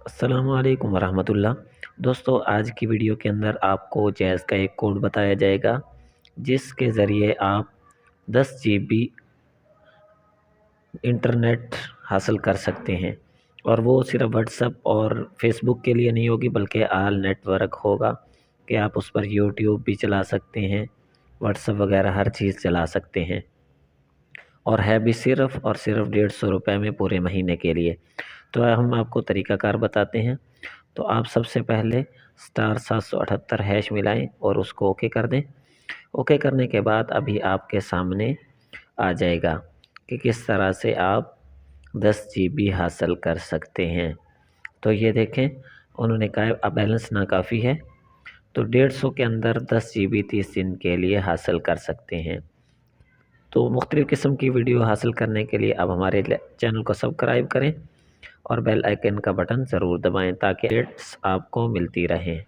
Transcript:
अस्सलाम वालेकुम वरहमतुल्लाह। दोस्तों, आज की वीडियो के अंदर आपको जैज़ का एक कोड बताया जाएगा जिसके ज़रिए आप 10 जीबी इंटरनेट हासिल कर सकते हैं। और वो सिर्फ व्हाट्सएप और फेसबुक के लिए नहीं होगी, बल्कि ऑल नेटवर्क होगा कि आप उस पर यूट्यूब भी चला सकते हैं, व्हाट्सएप वगैरह हर चीज़ चला सकते हैं। और है भी सिर्फ़ और सिर्फ 150 रुपये में पूरे महीने के लिए। तो हम आपको तरीक़ाकार बताते हैं। तो आप सबसे पहले *778# मिलाएं और उसको ओके कर दें। ओके करने के बाद अभी आपके सामने आ जाएगा कि किस तरह से आप 10 जीबी हासिल कर सकते हैं। तो ये देखें, उन्होंने कहा अब बैलेंस नाकाफ़ी है, तो 150 के अंदर 10 जीबी 30 दिन के लिए हासिल कर सकते हैं। तो मुख्तलिफ़ किस्म की वीडियो हासिल करने के लिए आप हमारे चैनल को सब्सक्राइब करें और बेल आइकन का बटन ज़रूर दबाएं ताकि अपडेट्स आपको मिलती रहें।